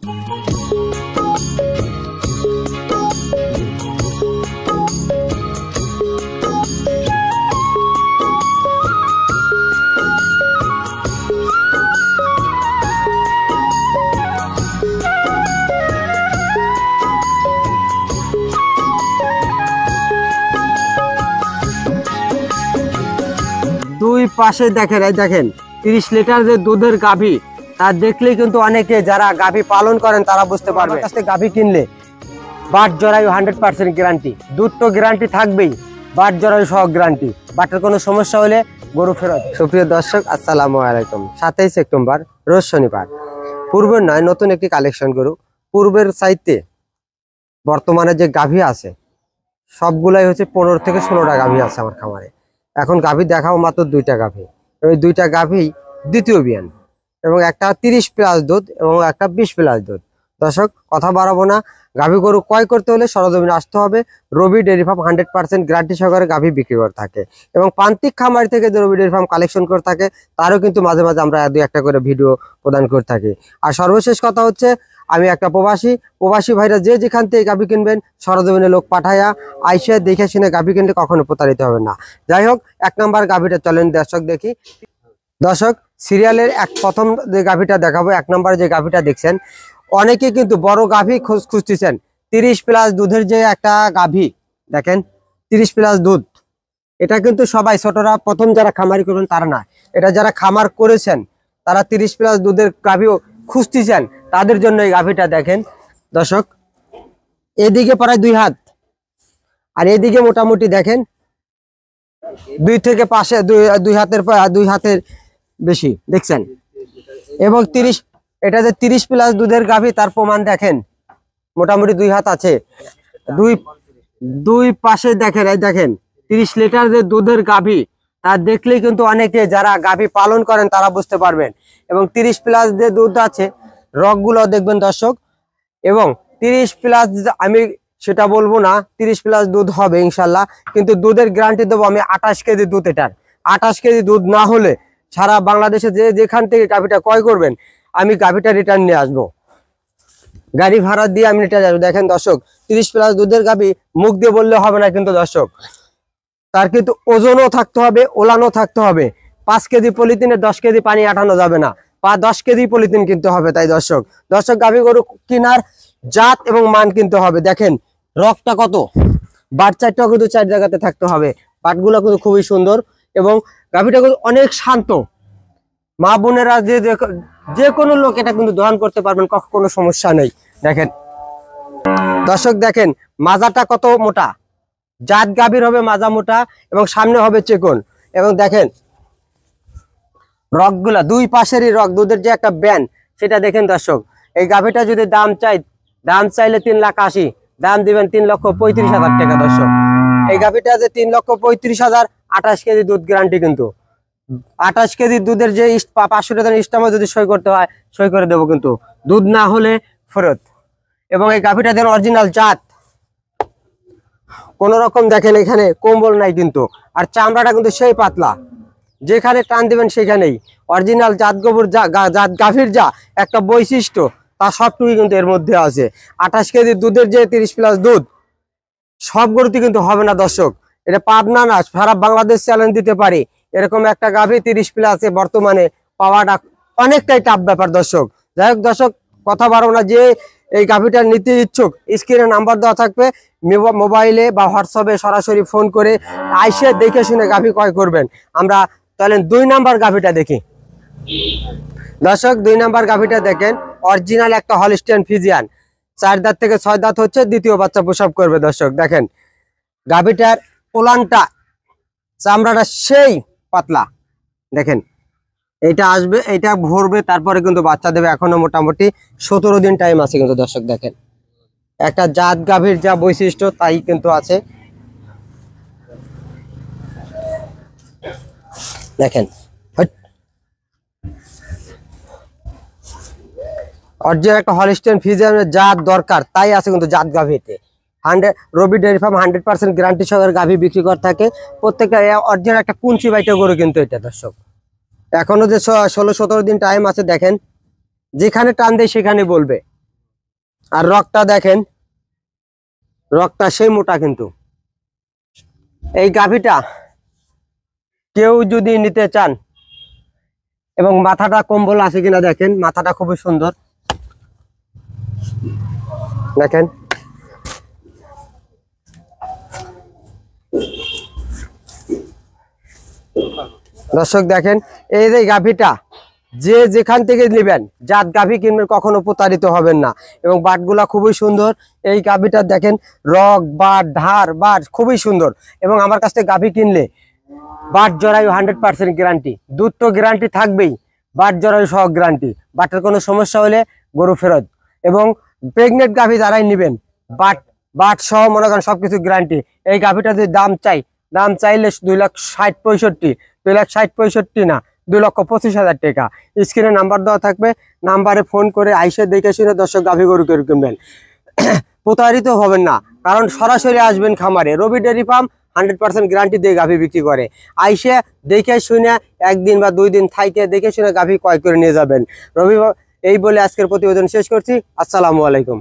দুই পাশে দেখেন, এই দেখেন 30 লিটার যে দুধের গাভী, তা দেখলেই কিন্তু অনেকে যারা গাভী পালন করেন তারা বুঝতে পারবে। কাছ থেকে গাভী কিনলে বাট জরায়ু 100% গ্যারান্টি, দুধ তো গ্যারান্টি থাকবেই, বাট জরায়ু সহ গ্যারান্টি। বাটের কোনো সমস্যা হলে গরু ফেরত। সুপ্রিয় দর্শক, আসসালামু আলাইকুম। 27 সেপ্টেম্বর রোজ শনিবার। পূর্বের নয়, নতুন একটি কালেকশন গরু। পূর্বের চাইতে বর্তমানে যে গাভী আছে সবগুলাই হচ্ছে 15 থেকে 16টা গাভী আছে আমার খামারে। এখন গাভী দেখাবো মাত্র 2টা গাভী। ওই 2টা গাভী দ্বিতীয় বিয়ান, এবং একটা 30+ দুধ এবং একটা 20+ দুধ। দর্শক, কথা বাড়াবো না। গাভী গরু ক্রয় করতে হলে সরজমিনে আসতে হবে। রবি ডেয়ারি ফার্ম 100% গ্যারান্টি সহকারে গাভী বিক্রি করে থাকে, এবং প্রান্তিক খামারি থেকে যে রবি ডেয়ারি ফার্ম কালেকশন করে থাকে তারও কিন্তু মাঝে মাঝে আমরা 2-1টা করে ভিডিও প্রদান করে থাকি। আর সর্বশেষ কথা হচ্ছে, আমি একটা প্রবাসী ভাইরা যে যেখান থেকে গাভী কিনবেন সরজমিনে লোক পাঠাইয়া আইসা দেখে শুনে গাভী কিনলে কখনো প্রতারিত হবে না। যাই হোক, 1 নাম্বার গাভীটা চলেন দর্শক দেখি। দর্শক, সিরিয়ালের প্রথম যে গাভীটা দেখাবো, 1 নম্বরে যে গাভীটা দেখছেন, অনেকে কিন্তু বড় গাভী খুঁজতেছেন। 30+ দুধের যে একটা গাভী দেখেন, 30+ দুধ। এটা কিন্তু সবাই ছোটরা প্রথম যারা খামারি করবেন তারা না, এটা যারা খামার করেছেন তারা 30+ দুধের গাভীও খুঁজতেছেন, তাদের জন্য এই গাভীটা দেখেন। দর্শক, এদিকে প্রায় 2 হাত, আর এদিকে মোটামুটি দেখেন 2 থেকে পাশে 2 হাতের বেশি দেখছেন। এবং এটা যে 30+ দুধের গাভী তার প্রমাণ দেখেন, মোটামুটি 2 হাত আছে। দুই পাশে দেখেন, এই দেখেন 30 লিটার যে দুধের গাভী, তা দেখলেই কিন্তু অনেকে যারা গাভী পালন করেন তারা বুঝতে পারবেন। এবং 30+ যে দুধ আছে, রগগুলো দেখবেন দর্শক। এবং 30+, আমি সেটা বলবো না, 30+ দুধ হবে ইনশাল্লাহ, কিন্তু দুধের গ্যারান্টি দেবো আমি 28 কেজি দুধ। এটার 28 কেজি দুধ না হলে সারা বাংলাদেশে যেখান থেকে গাভীটা ক্রয় করবেন আমি গাভীটা রিটার্ন নিয়ে আসবো, গাড়ি ভাড়া দিয়ে আমি রিটার্ন আসবো। দেখেন দর্শক, 30+ দুধের গাভী মুখ দিয়ে বললে হবে না কিন্তু দর্শক, তার কিন্তু ওজনও থাকতে হবে, ওলানো থাকতে হবে। 5 কেজি পলিথিনে 10 কেজি পানি আটানো যাবে না, 10 কেজি পলিথিন কিনতে হবে। তাই দর্শক গাভী গরু কেনার জাত এবং মান কিনতে হবে। দেখেন রগটা কত, বাট চারটাও কিন্তু 4 জায়গাতে থাকতে হবে। বাটগুলো কিন্তু খুবই সুন্দর, এবং গাভীটা কিন্তু অনেক শান্ত। মা বোনেরা যে কোনো লোক এটা কিন্তু দহন করতে পারবেন, কোনো সমস্যা নেই। দেখেন দর্শক, দেখেন মাজাটা কত মোটা, জাত গাভীর হবে মাজা মোটা, এবং সামনে হবে চিকন। এবং দেখেন রগগুলা, 2 পাশেরই রগ, দুধের যে একটা ব্যান সেটা দেখেন দর্শক। এই গাভীটা যদি দাম চাইলে 3,80,000, দাম দিবেন 3,35,000 টাকা। দর্শক, এই গাভীটা যে 3,35,000, 28 কেজি দুধ গ্যারান্টি। কিন্তু 28 কেজি দুধের যে 500 টাকার স্টাম্পে যদি সই করতে হয় সই করে দেবো, কিন্তু দুধ না হলে ফেরত। এবং এই গাভীটা দেন অরিজিনাল জাত, কোন রকম দেখেন এখানে কম্বল নাই কিন্তু, আর চামড়াটা কিন্তু সেই পাতলা, যেখানে টান দিবেন সেখানেই। অরিজিনাল জাত জাত গাভীর যা একটা বৈশিষ্ট্য, তা সবটুকুই কিন্তু এর মধ্যে আছে। 28 কেজি দুধের যে 30+ দুধ সব গরুতে কিন্তু হবে না দর্শক। এটা পাবনা না, সারা বাংলাদেশ চ্যালেঞ্জ দিতে পারি, এরকম একটা গাভী 30+ বর্তমানে পাওয়াটা অনেকটাই টাফ ব্যাপার দর্শক। যাই হোক দর্শক, কথা বাড়াবো না। যে এই গাভীটা নিতে ইচ্ছুক, স্ক্রিনে নাম্বার দেওয়া থাকবে, মোবাইলে বা হোয়াটসঅ্যাপে সরাসরি ফোন করে আইসে দেখে শুনে গাভী ক্রয় করবেন। আমরা তাহলে 2 নাম্বার গাভীটা দেখি। দর্শক, 2 নাম্বার গাভীটা দেখেন, অরিজিনাল একটা হলস্টিয়ান ফ্রিজিয়ান, 4 দাঁত থেকে 6 দাঁত হচ্ছে, দ্বিতীয় বাচ্চা প্রসব করবে। দর্শক দেখেন গাভীটার ওলানটা, চামড়াটা সেই পাতলা। দেখেন এটা আসবে, এটা ভরবে, তারপরে কিন্তু বাচ্চা দেবে। এখনো মোটামুটি 17 দিন টাইম আছে কিন্তু দর্শক। দেখেন একটা জাত গাভীর যা বৈশিষ্ট্য তাই কিন্তু আছে। দেখেন অরিজিনাল একটা হলস্টিয়ান ফ্রিজিয়ানের জাত দরকার, তাই আছে কিন্তু জাত গাভীতে। রবি ডেয়ারি ফার্ম 100% গ্যারান্টি সহকারে গাভী বিক্রি করে থাকে। প্রত্যেকটা অরিজিনাল একটা কুঞ্চি বাইটা গরু কিন্তু এটা দর্শক। এখনো যে 16-17 দিন টাইম আছে। দেখেন যেখানে টান দেয় সেখানে বলবে, আর রগটা দেখেন, রগটা সেই মোটা। কিন্তু এই গাভীটা কেউ যদি নিতে চান, এবং মাথাটা কম্বল আছে কিনা দেখেন, মাথাটা খুবই সুন্দর দেখেন। দর্শক দেখেন, এই যে গাভীটা যে যেখান থেকে নেবেন, জাত গাভী কিনবেন, কখনো প্রতারিত হবেন না। এবং বাটগুলা খুবই সুন্দর। এই গাভীটা দেখেন, রগ বাট ধার বাট খুবই সুন্দর। এবং আমার কাছ থেকে গাভী কিনলে বাট জরায়ু 100% গ্যারান্টি, দুধ তো গ্যারান্টি থাকবেই, বাট জরায়ু সহ গ্যারান্টি। বাটের কোনো সমস্যা হলে গরু ফেরত। এবং প্রেগনেন্ট গাভী যারাই নেবেন, বাট বাট সহ মনে করেন সবকিছু গ্যারান্টি। এই গাভীটা যদি দাম চাইলে 2,60,65, 2,60,65 না, 2,25,000 টাকা। স্ক্রিনে নাম্বার দেওয়া থাকবে, নাম্বারে ফোন করে আইসে দেখে শুনে দর্শক গাভী গরু কিনবেন। প্রতারিত হবেন না, কারণ সরাসরি আসবেন খামারে। রবি ডেয়ারি ফার্ম 100% গ্যারান্টি দিয়ে গাভী বিক্রি করে। আইসে দেখে শুনে 1 দিন বা 2 দিন থাইকে দেখে শুনে গাভী ক্রয় করে নিয়ে যাবেন। রবি, এই বলে আজকের প্রতিবেদন শেষ করছি। আসসালামু আলাইকুম।